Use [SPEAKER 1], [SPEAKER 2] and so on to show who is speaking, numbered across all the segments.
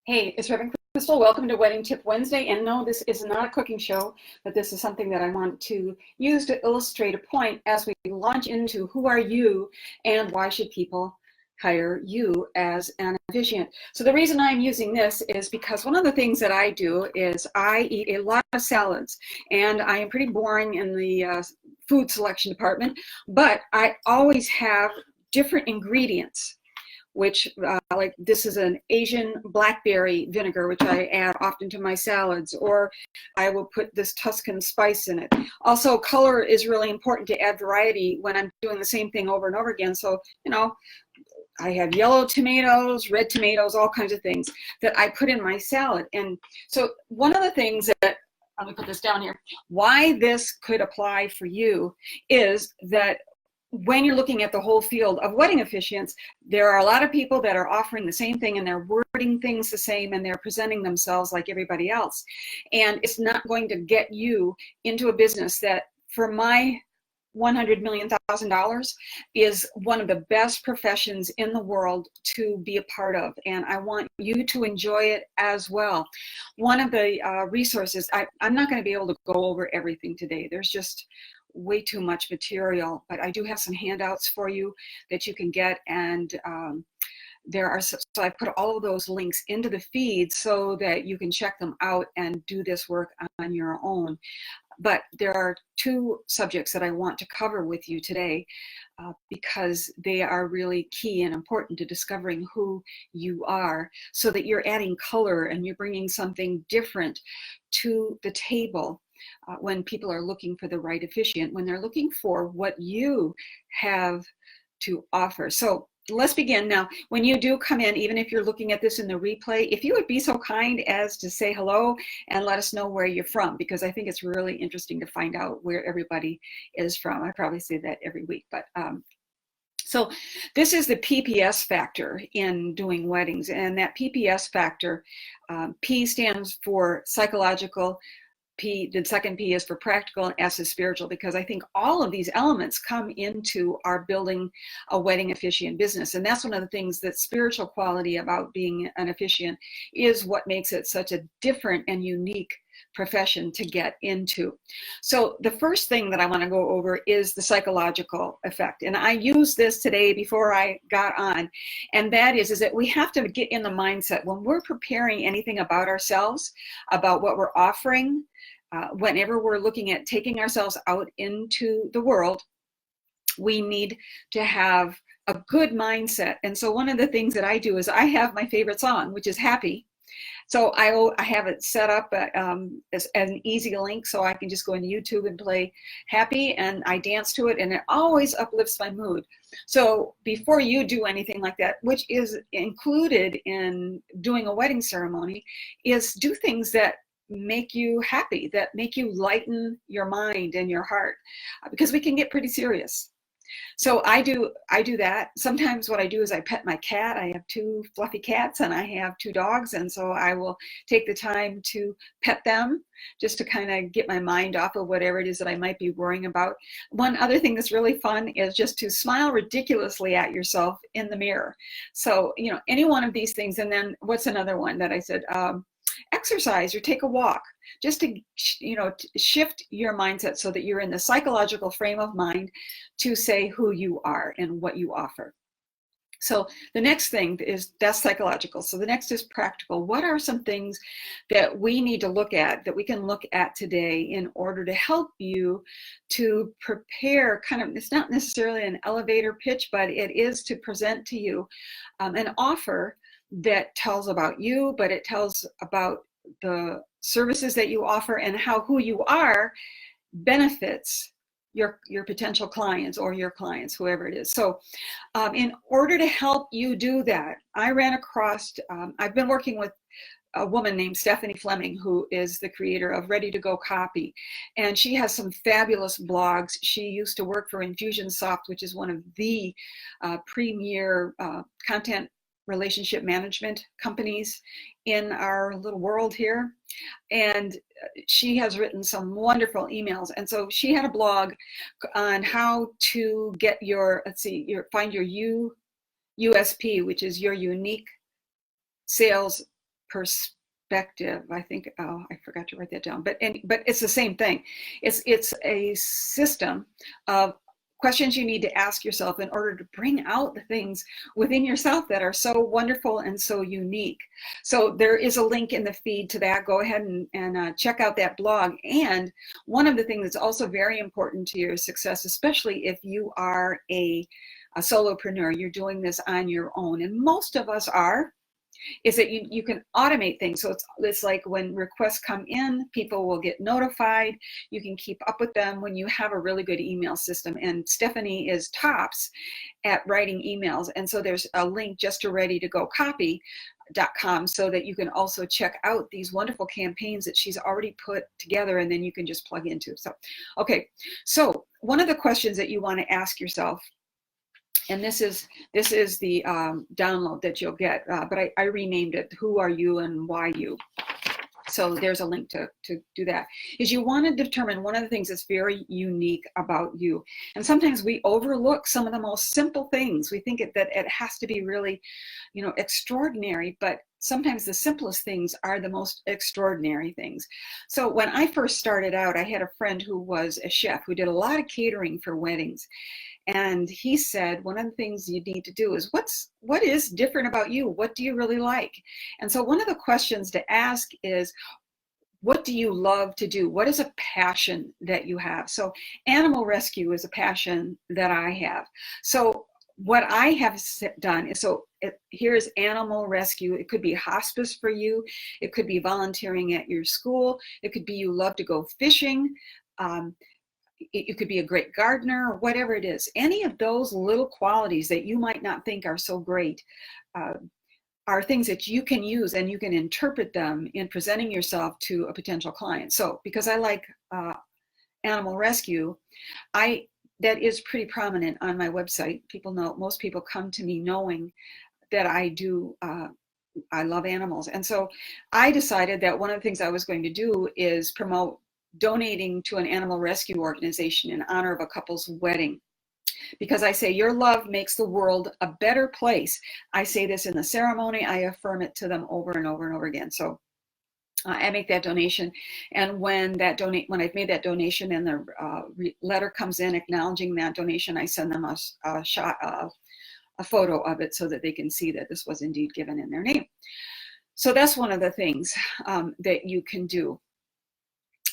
[SPEAKER 1] Hey, it's Reverend Crystal. Welcome to Wedding Tip Wednesday. And no, this is not a cooking show, but this is something that I want to use to illustrate a point as we launch into who are you and why should people hire you as an officiant. So the reason I'm using this is because one of the things that I do is I eat a lot of salads, and I am pretty boring in the food selection department, but I always have different ingredients, which like this is an Asian blackberry vinegar, which I add often to my salads, or I will put this Tuscan spice in it. Also, color is really important to add variety when I'm doing the same thing over and over again. So, I have yellow tomatoes, red tomatoes, all kinds of things that I put in my salad. And so one of the things that, let me put this down here, why this could apply for you is that when you're looking at the whole field of wedding officiants, there are a lot of people that are offering the same thing and they're wording things the same and they're presenting themselves like everybody else. And it's not going to get you into a business that, for my $100 million is one of the best professions in the world to be a part of, and I want you to enjoy it as well. One of the resources, I'm not going to be able to go over everything today. There's just way too much material, but I do have some handouts for you that you can get, and so I put all of those links into the feed so that you can check them out and do this work on your own. But there are two subjects that I want to cover with you today because they are really key and important to discovering who you are, so that you're adding color and you're bringing something different to the table when people are looking for the right officiant, when they're looking for what you have to offer. So let's begin. Now, when you do come in, even if you're looking at this in the replay, if you would be so kind as to say hello and let us know where you're from, because I think it's really interesting to find out where everybody is from. I probably say that every week, but so this is the PPS factor in doing weddings, and that PPS factor, P stands for psychological, the second P is for practical, and S is spiritual, because I think all of these elements come into our building a wedding officiant business. And that's one of the things, that spiritual quality about being an officiant is what makes it such a different and unique profession to get into. So the first thing that I want to go over is the psychological effect. And I used this today before I got on. And that is that we have to get in the mindset when we're preparing anything about ourselves, about what we're offering, whenever we're looking at taking ourselves out into the world, we need to have a good mindset. And so one of the things that I do is I have my favorite song, which is Happy. So I have it set up as an easy link, so I can just go into YouTube and play Happy, and I dance to it, and it always uplifts my mood. So before you do anything like that, which is included in doing a wedding ceremony, is do things that make you happy, that make you lighten your mind and your heart, because we can get pretty serious. So I do that. Sometimes what I do is I pet my cat. I have two fluffy cats and I have two dogs, and so I will take the time to pet them just to kind of get my mind off of whatever it is that I might be worrying about. One other thing that's really fun is just to smile ridiculously at yourself in the mirror. So, any one of these things. And then what's another one that I said? Exercise or take a walk, just to shift your mindset so that you're in the psychological frame of mind to say who you are and what you offer. So the next thing is, that's psychological. So the next is practical. What are some things that we need to look at, that we can look at today in order to help you to prepare it's not necessarily an elevator pitch, but it is to present to you an offer that tells about you, but it tells about the services that you offer and how who you are benefits your potential clients or your clients, whoever it is. So in order to help you do that, I ran across, I've been working with a woman named Stephanie Fleming, who is the creator of Ready to Go Copy. And she has some fabulous blogs. She used to work for Infusionsoft, which is one of the premier content relationship management companies in our little world here. And she has written some wonderful emails. And so she had a blog on how to get find your USP, which is your unique sales perspective. I think, oh, I forgot to write that down, but it's the same thing. It's a system of questions you need to ask yourself in order to bring out the things within yourself that are so wonderful and so unique. So there is a link in the feed to that. Go ahead and check out that blog. And one of the things that's also very important to your success, especially if you are a solopreneur, you're doing this on your own, and most of us are, is that you can automate things. So it's like when requests come in, people will get notified. You can keep up with them when you have a really good email system. And Stephanie is tops at writing emails. And so there's a link just to ready to go copy.com so that you can also check out these wonderful campaigns that she's already put together, and then you can just plug into. So, okay. So one of the questions that you want to ask yourself, and this is the download that you'll get, but I renamed it, Who Are You and Why You? So there's a link to do that, is you want to determine one of the things that's very unique about you. And sometimes we overlook some of the most simple things. We think that it has to be really, extraordinary, but sometimes the simplest things are the most extraordinary things. So when I first started out, I had a friend who was a chef who did a lot of catering for weddings. And he said, one of the things you need to do is, what is different about you? What do you really like? And so one of the questions to ask is, what do you love to do? What is a passion that you have? So animal rescue is a passion that I have. So what I have done is, here's animal rescue. It could be hospice for you. It could be volunteering at your school. It could be you love to go fishing. You could be a great gardener, or whatever it is. Any of those little qualities that you might not think are so great are things that you can use, and you can interpret them in presenting yourself to a potential client. So because I like animal rescue, that is pretty prominent on my website. People know, most people come to me knowing that I love animals. And so I decided that one of the things I was going to do is promote donating to an animal rescue organization in honor of a couple's wedding. Because I say your love makes the world a better place. I say this in the ceremony. I affirm it to them over and over and over again. So I make that donation. And when I've made that donation and the letter comes in acknowledging that donation, I send them a photo of it so that they can see that this was indeed given in their name. So that's one of the things that you can do.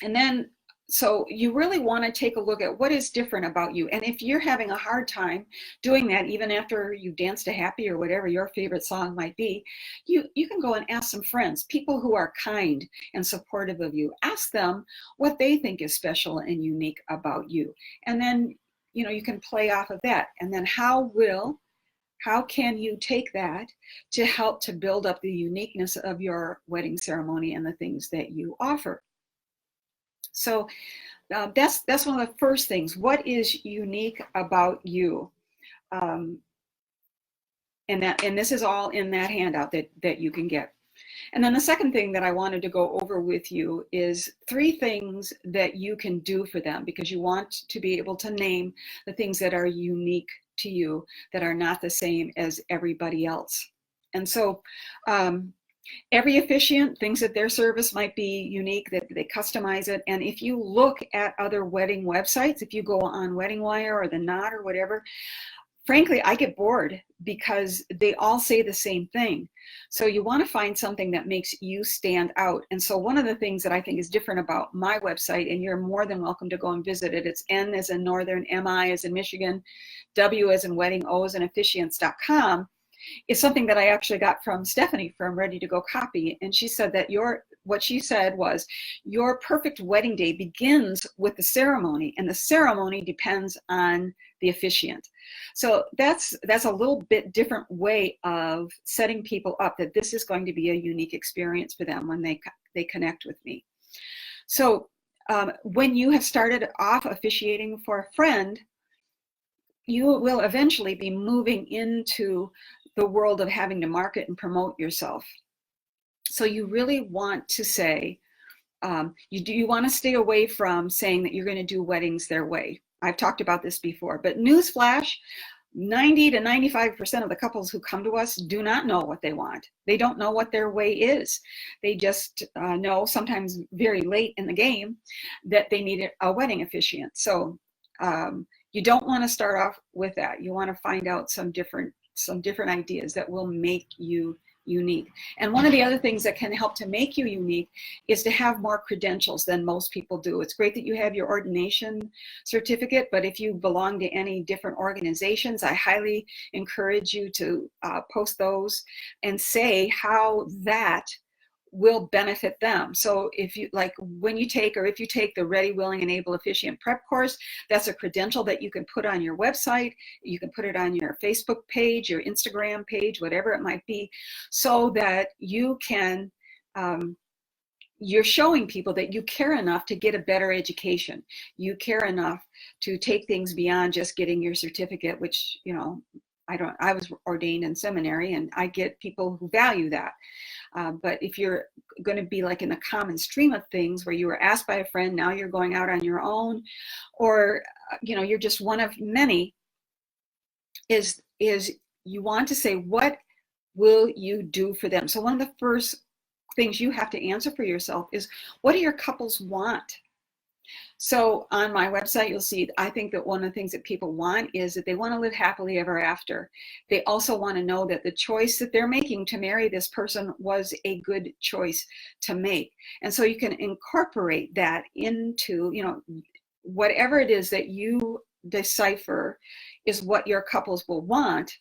[SPEAKER 1] And then, so you really want to take a look at what is different about you. And if you're having a hard time doing that, even after you dance to Happy or whatever your favorite song might be, you can go and ask some friends, people who are kind and supportive of you. Ask them what they think is special and unique about you. And then, you can play off of that. And then how can you take that to help to build up the uniqueness of your wedding ceremony and the things that you offer? So that's one of the first things. What is unique about you? And this is all in that handout that you can get. And then the second thing that I wanted to go over with you is 3 things that you can do for them, because you want to be able to name the things that are unique to you, that are not the same as everybody else. And so every officiant thinks that their service might be unique, that they customize it. And if you look at other wedding websites, if you go on Wedding Wire or The Knot or whatever, frankly, I get bored because they all say the same thing. So you want to find something that makes you stand out. And so one of the things that I think is different about my website, and you're more than welcome to go and visit it, it's N as in Northern, M-I as in Michigan, W as in Wedding, O as in Officiants.com, is something that I actually got from Stephanie from Ready to Go Copy. And she said that what she said was, your perfect wedding day begins with the ceremony, and the ceremony depends on the officiant. So that's a little bit different way of setting people up, that this is going to be a unique experience for them when they connect with me. So when you have started off officiating for a friend, you will eventually be moving into the world of having to market and promote yourself. So you really want to say, you want to stay away from saying that you're going to do weddings their way. I've talked about this before, but newsflash, 90 to 95% of the couples who come to us do not know what they want. They don't know what their way is. They just know, sometimes very late in the game, that they need a wedding officiant. So you don't want to start off with that. You want to find out some different ideas that will make you unique. And one of the other things that can help to make you unique is to have more credentials than most people do. It's great that you have your ordination certificate, but if you belong to any different organizations, I highly encourage you to post those and say how that will benefit them. So if you if you take the Ready, Willing, and Able Officiant Prep course, that's a credential that you can put on your website. You can put it on your Facebook page, your Instagram page, whatever it might be, so that you can you're showing people that you care enough to get a better education. You care enough to take things beyond just getting your certificate, which, I was ordained in seminary, and I get people who value that. But if you're going to be like in the common stream of things where you were asked by a friend, now you're going out on your own, or, you're just one of many, is you want to say, what will you do for them? So one of the first things you have to answer for yourself is, what do your couples want? So on my website, you'll see, I think that one of the things that people want is that they want to live happily ever after. They also want to know that the choice that they're making to marry this person was a good choice to make. And so you can incorporate that into, whatever it is that you decipher is what your couples will want,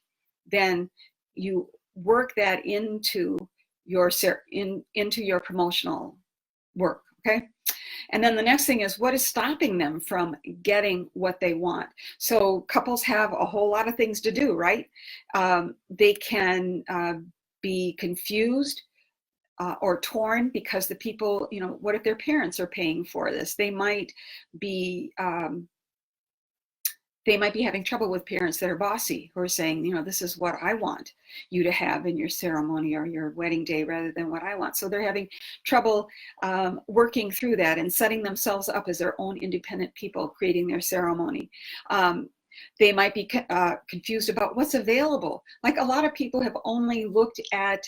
[SPEAKER 1] then you work that into your promotional work, okay? And then the next thing is, what is stopping them from getting what they want? So couples have a whole lot of things to do, right? They can be confused or torn because the people, what if their parents are paying for this? They might be having trouble with parents that are bossy, who are saying, this is what I want you to have in your ceremony or your wedding day rather than what I want. So they're having trouble working through that and setting themselves up as their own independent people, creating their ceremony. They might be confused about what's available. Like, a lot of people have only looked at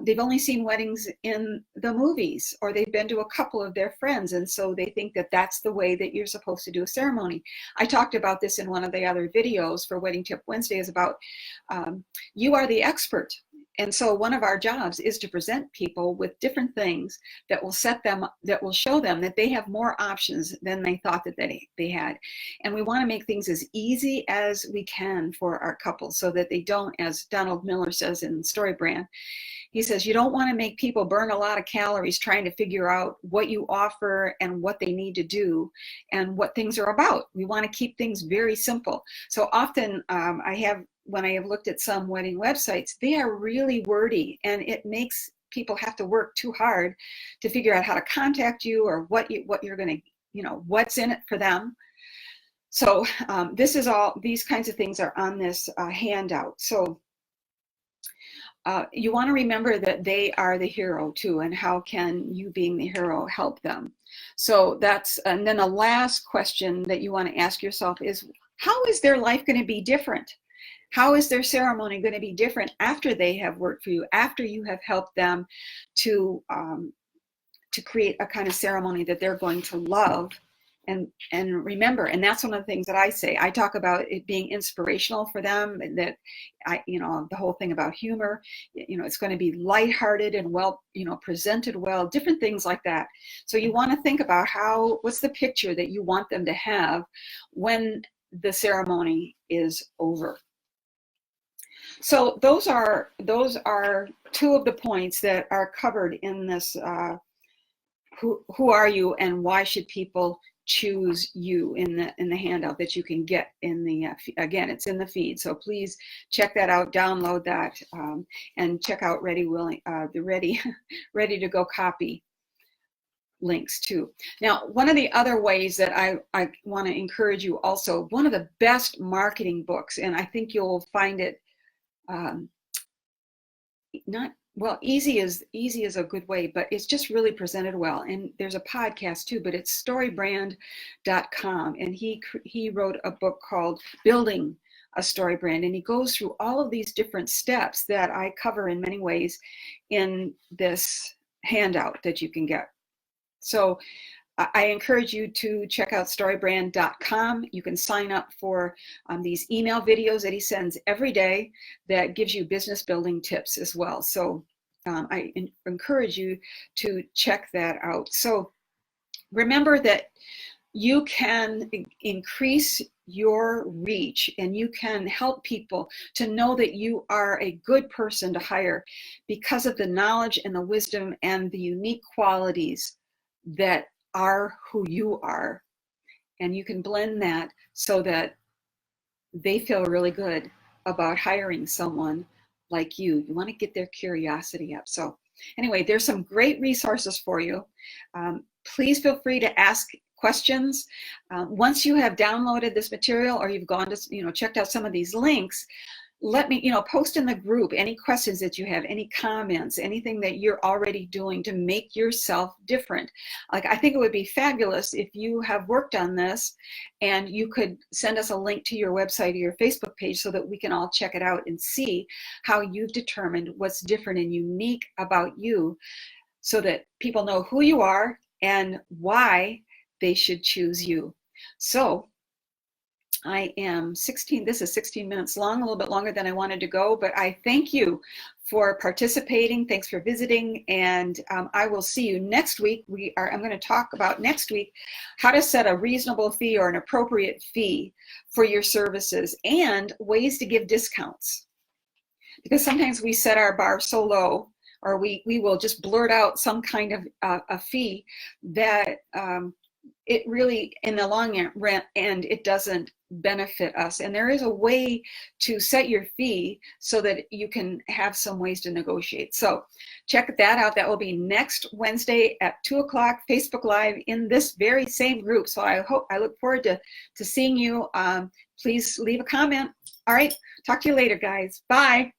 [SPEAKER 1] they've only seen weddings in the movies, or they've been to a couple of their friends, and so they think that that's the way that you're supposed to do a ceremony. I talked about this in one of the other videos for Wedding Tip Wednesday, is about you are the expert. And so one of our jobs is to present people with different things that will show them that they have more options than they thought that they had. And we want to make things as easy as we can for our couples, so that they don't, as Donald Miller says in StoryBrand, he says, you don't want to make people burn a lot of calories trying to figure out what you offer and what they need to do and what things are about. We want to keep things very simple. So often when I have looked at some wedding websites, they are really wordy, and it makes people have to work too hard to figure out how to contact you, or what you're going to, what's in it for them. So these kinds of things are on this handout. So you want to remember that they are the hero too, and how can you, being the hero, help them? So and then the last question that you want to ask yourself is, how is their life going to be different? How is their ceremony going to be different after they have worked for you, after you have helped them to create a kind of ceremony that they're going to love and remember? And that's one of the things that I say. I talk about it being inspirational for them, that the whole thing about humor, it's going to be lighthearted and well, presented well, different things like that. So you want to think about what's the picture that you want them to have when the ceremony is over. So those are two of the points that are covered in this who are you and why should people choose you in the handout that you can get in the again, it's in the feed, so please check that out, download that, and check out Ready to Go copy links too. Now, one of the other ways that I want to encourage you also, one of the best marketing books, and I think you'll find it easy is a good way, but it's just really presented well. And there's a podcast too, but it's storybrand.com. And he wrote a book called Building a story brand. And he goes through all of these different steps that I cover in many ways in this handout that you can get. So I encourage you to check out storybrand.com. You can sign up for these email videos that he sends every day that gives you business building tips as well. So I encourage you to check that out. So remember that you can increase your reach and you can help people to know that you are a good person to hire because of the knowledge and the wisdom and the unique qualities that are who you are. And you can blend that so that they feel really good about hiring someone like you. You want to get their curiosity up. So anyway, there's some great resources for you. Please feel free to ask questions. Once you have downloaded this material or you've gone to, checked out some of these links, let me, post in the group any questions that you have, any comments, anything that you're already doing to make yourself different. Like, I think it would be fabulous if you have worked on this and you could send us a link to your website or your Facebook page so that we can all check it out and see how you've determined what's different and unique about you so that people know who you are and why they should choose you. So I am this is 16 minutes long, a little bit longer than I wanted to go, but I thank you for participating. Thanks for visiting, and I will see you next week. I'm going to talk about next week how to set a reasonable fee or an appropriate fee for your services and ways to give discounts. Because sometimes we set our bar so low, or we will just blurt out some kind of a fee that it really, in the long end, it doesn't benefit us. And there is a way to set your fee so that you can have some ways to negotiate. So check that out. That will be next Wednesday at 2 o'clock, Facebook Live in this very same group. So I look forward to seeing you. Please leave a comment. All right. Talk to you later, guys. Bye.